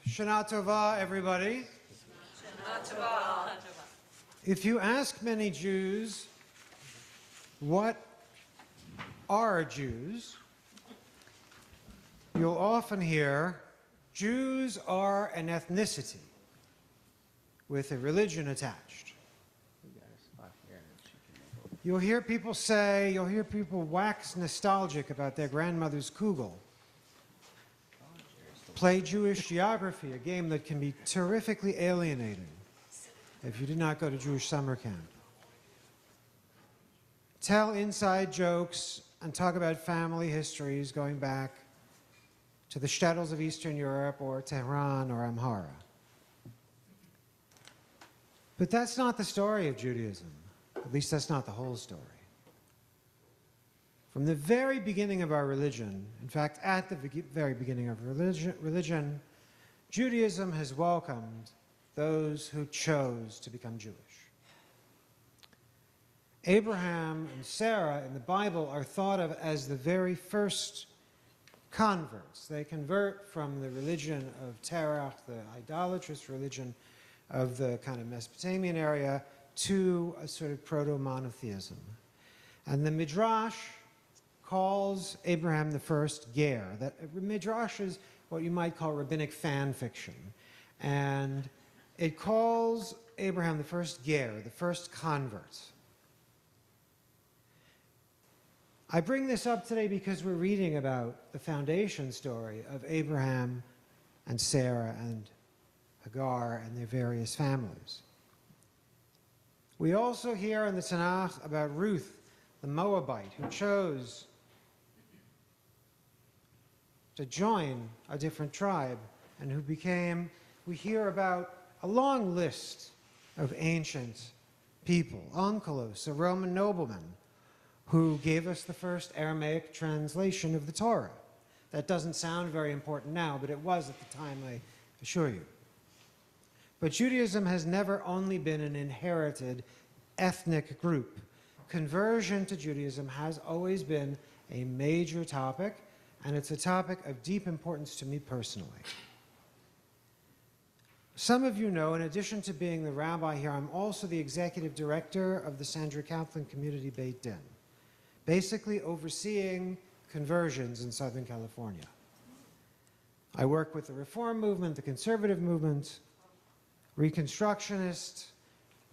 Shana Tova, everybody. Shana Tova. If you ask many Jews, what are Jews? You'll often hear, Jews are an ethnicity with a religion attached. You'll hear people wax nostalgic about their grandmother's kugel. Play Jewish geography, a game that can be terrifically alienating if you did not go to Jewish summer camp. Tell inside jokes and talk about family histories going back to the shtetls of Eastern Europe or Tehran or Amhara. But that's not the story of Judaism. At least that's not the whole story. From the very beginning of our religion, in fact, at the very beginning of religion, Judaism has welcomed those who chose to become Jewish. Abraham and Sarah in the Bible are thought of as the very first converts. They convert from the religion of Terach, the idolatrous religion of the kind of Mesopotamian area, to a sort of proto-monotheism. And the Midrash calls Abraham the first ger. That Midrash is what you might call rabbinic fan fiction. And it calls Abraham the first ger, the first convert. I bring this up today because we're reading about the foundation story of Abraham and Sarah and Hagar and their various families. We also hear in the Tanakh about Ruth, the Moabite, who chose to join a different tribe and who became, we hear about a long list of ancient people. Onkelos, a Roman nobleman, who gave us the first Aramaic translation of the Torah. That doesn't sound very important now, but it was at the time, I assure you. But Judaism has never only been an inherited ethnic group. Conversion to Judaism has always been a major topic, and it's a topic of deep importance to me personally. Some of you know, in addition to being the rabbi here, I'm also the executive director of the Sandra Kaplan Community Beit Din, basically overseeing conversions in Southern California. I work with the Reform movement, the conservative movement, Reconstructionist,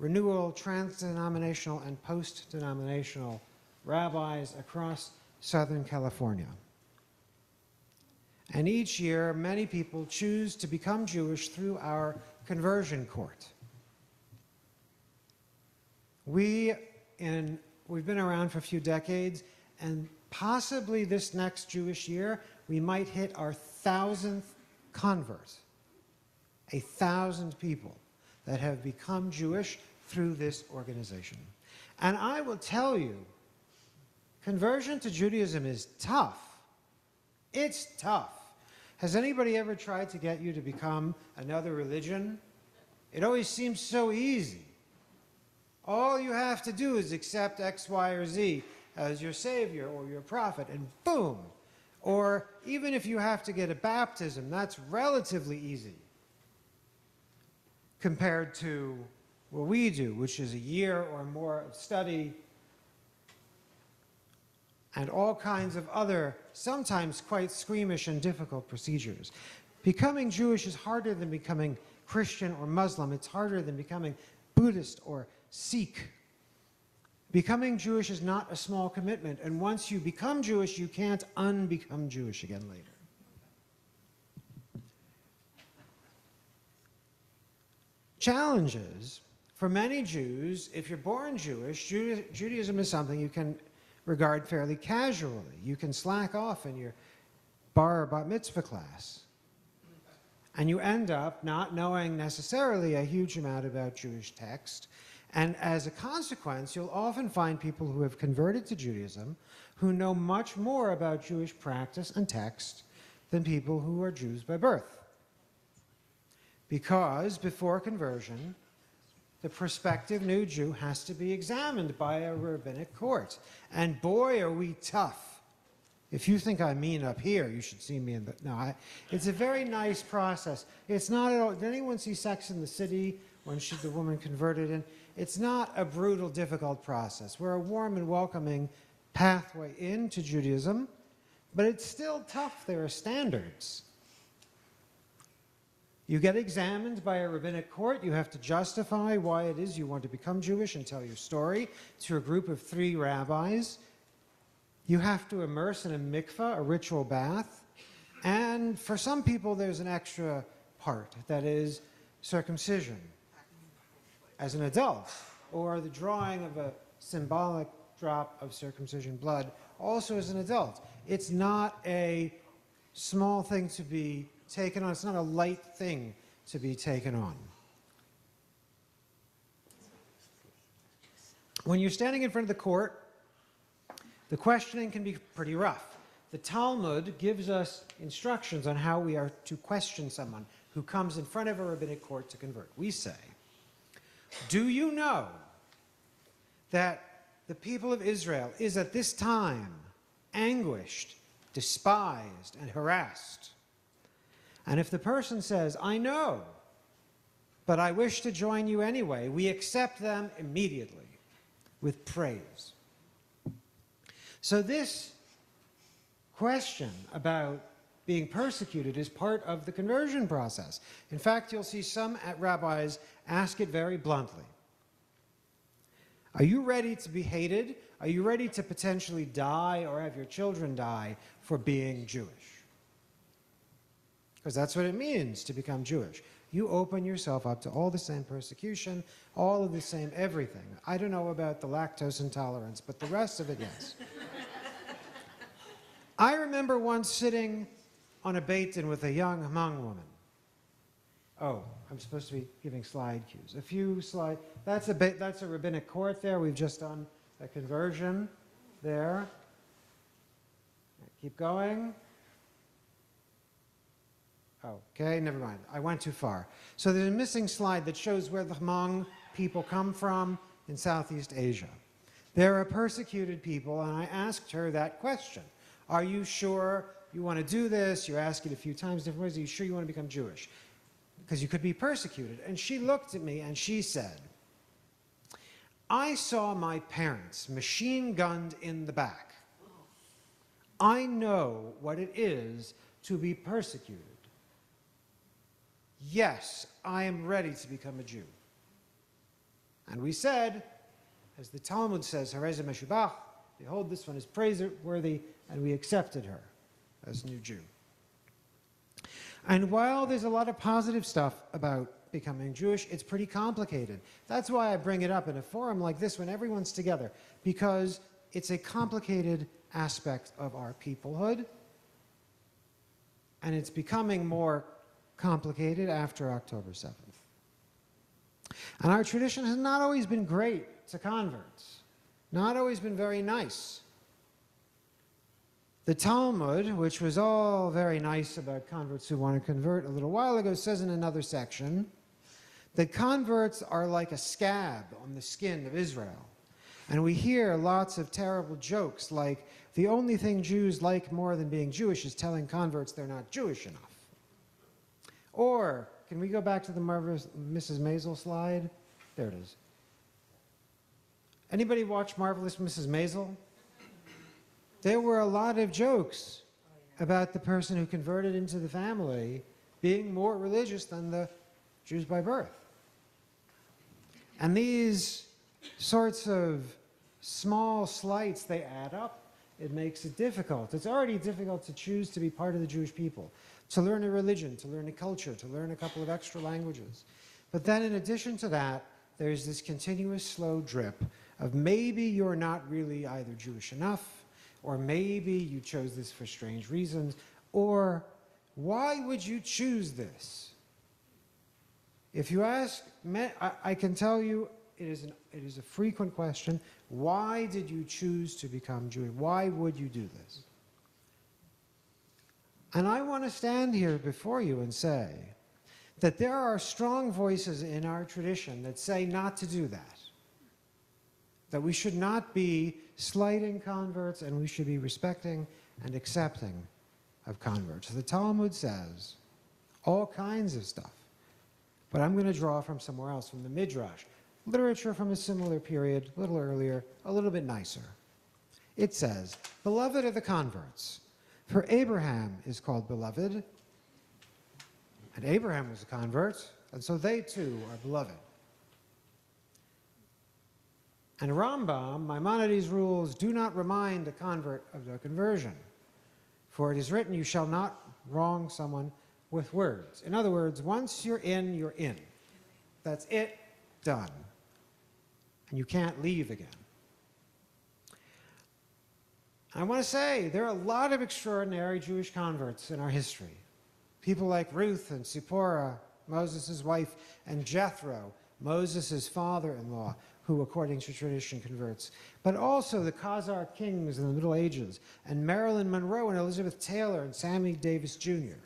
renewal, trans-denominational, and post-denominational rabbis across Southern California. And each year, many people choose to become Jewish through our conversion court. We've been around for a few decades, and possibly this next Jewish year, we might hit our 1,000th convert. 1,000 people that have become Jewish through this organization. And I will tell you, conversion to Judaism is tough. It's tough. Has anybody ever tried to get you to become another religion? It always seems so easy. All you have to do is accept X, Y, or Z as your savior or your prophet, and boom. Or even if you have to get a baptism, that's relatively easy compared to what we do, which is a year or more of study and all kinds of other, sometimes quite squeamish and difficult procedures. Becoming Jewish is harder than becoming Christian or Muslim. It's harder than becoming Buddhist or Sikh. Becoming Jewish is not a small commitment, and once you become Jewish, you can't unbecome Jewish again later. Challenges. For many Jews, if you're born Jewish, Judaism is something you can regard fairly casually. You can slack off in your bar or bat mitzvah class. And you end up not knowing necessarily a huge amount about Jewish text. And as a consequence, you'll often find people who have converted to Judaism who know much more about Jewish practice and text than people who are Jews by birth. Because before conversion, the prospective new Jew has to be examined by a rabbinic court. And boy, are we tough If you think I'm mean up here, you should see me in the... No, it's a very nice process. It's not at all... Did anyone see Sex in the City when the woman converted in? It's not a brutal, difficult process. We're a warm and welcoming pathway into Judaism, but it's still tough. There are standards. You get examined by a rabbinic court. You have to justify why it is you want to become Jewish and tell your story to a group of 3 rabbis. You have to immerse in a mikveh, a ritual bath. And for some people, there's an extra part, that is circumcision as an adult, or the drawing of a symbolic drop of circumcision blood also as an adult. It's not a small thing to be taken on. It's not a light thing to be taken on. When you're standing in front of the court, the questioning can be pretty rough. The Talmud gives us instructions on how we are to question someone who comes in front of a rabbinic court to convert. We say, do you know that the people of Israel is at this time anguished, despised, and harassed? And if the person says, I know, but I wish to join you anyway, we accept them immediately with praise. So this question about being persecuted is part of the conversion process. In fact, you'll see some rabbis ask it very bluntly. Are you ready to be hated? Are you ready to potentially die or have your children die for being Jewish? Because that's what it means to become Jewish. You open yourself up to all the same persecution, all of the same everything. I don't know about the lactose intolerance, but the rest of it, yes. I remember once sitting on a Beit Din with a young Hmong woman. Oh, I'm supposed to be giving slide cues. A few slide. That's a rabbinic court there. We've just done a conversion there. Keep going. Okay, never mind. I went too far. So there's a missing slide that shows where the Hmong people come from in Southeast Asia. They're a persecuted people, and I asked her that question. Are you sure you want to do this? You ask it a few times, different ways. Are you sure you want to become Jewish? Because you could be persecuted. And she looked at me and she said, I saw my parents machine gunned in the back. I know what it is to be persecuted. Yes, I am ready to become a Jew. And we said, as the Talmud says, Hareze Meshubach, behold, this one is praiseworthy, and we accepted her as a new Jew. And while there's a lot of positive stuff about becoming Jewish, it's pretty complicated. That's why I bring it up in a forum like this when everyone's together, because it's a complicated aspect of our peoplehood, and it's becoming more complicated after October 7th. And our tradition has not always been great to converts, not always been very nice. The Talmud, which was all very nice about converts who want to convert a little while ago, says in another section that converts are like a scab on the skin of Israel. And we hear lots of terrible jokes like, the only thing Jews like more than being Jewish is telling converts they're not Jewish enough. Or, can we go back to the Marvelous Mrs. Maisel slide? There it is. Anybody watch Marvelous Mrs. Maisel? There were a lot of jokes about the person who converted into the family being more religious than the Jews by birth. And these sorts of small slights, they add up. It makes it difficult. It's already difficult to choose to be part of the Jewish people, to learn a religion, to learn a culture, to learn a couple of extra languages. But then in addition to that, there's this continuous slow drip of maybe you're not really either Jewish enough, or maybe you chose this for strange reasons, or why would you choose this? If you ask, I can tell you it is a frequent question. Why did you choose to become Jewish? Why would you do this? And I want to stand here before you and say that there are strong voices in our tradition that say not to do that. That we should not be slighting converts, and we should be respecting and accepting of converts. The Talmud says all kinds of stuff, but I'm going to draw from somewhere else, from the Midrash, literature from a similar period, a little earlier, a little bit nicer. It says, beloved are the converts, for Abraham is called beloved, and Abraham was a convert, and so they too are beloved. And Rambam, Maimonides' rules do not remind a convert of their conversion. For it is written, you shall not wrong someone with words. In other words, once you're in, you're in. That's it, done. And you can't leave again. I want to say, there are a lot of extraordinary Jewish converts in our history. People like Ruth and Zipporah, Moses' wife, and Jethro, Moses' father-in-law, who, according to tradition, converts. But also the Khazar kings in the Middle Ages, and Marilyn Monroe and Elizabeth Taylor and Sammy Davis Jr.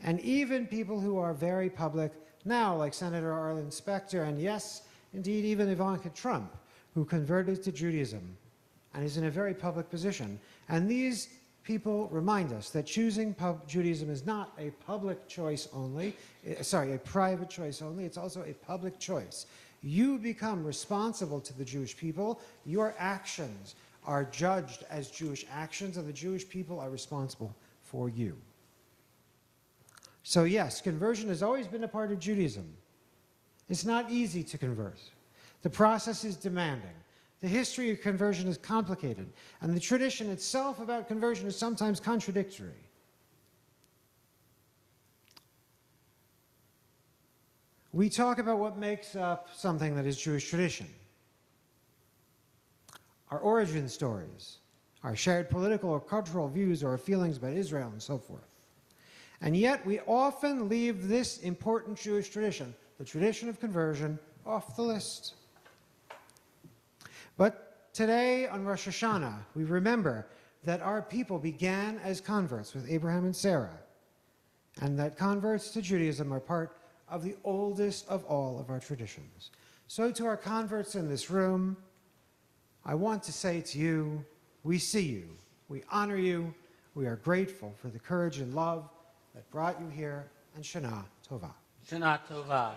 And even people who are very public now, like Senator Arlen Specter, and yes, indeed, even Ivanka Trump, who converted to Judaism and is in a very public position. And these people remind us that choosing Judaism is not a public choice only, a private choice only, it's also a public choice. You become responsible to the Jewish people. Your actions are judged as Jewish actions, and the Jewish people are responsible for you. So yes, conversion has always been a part of Judaism. It's not easy to convert. The process is demanding. The history of conversion is complicated, and the tradition itself about conversion is sometimes contradictory. We talk about what makes up something that is Jewish tradition. Our origin stories, our shared political or cultural views or feelings about Israel and so forth. And yet we often leave this important Jewish tradition, the tradition of conversion, off the list. But today on Rosh HaShanah, we remember that our people began as converts with Abraham and Sarah, and that converts to Judaism are part of the oldest of all of our traditions. So to our converts in this room, I want to say to you, we see you, we honor you, we are grateful for the courage and love that brought you here, and Shana Tova. Shana Tova.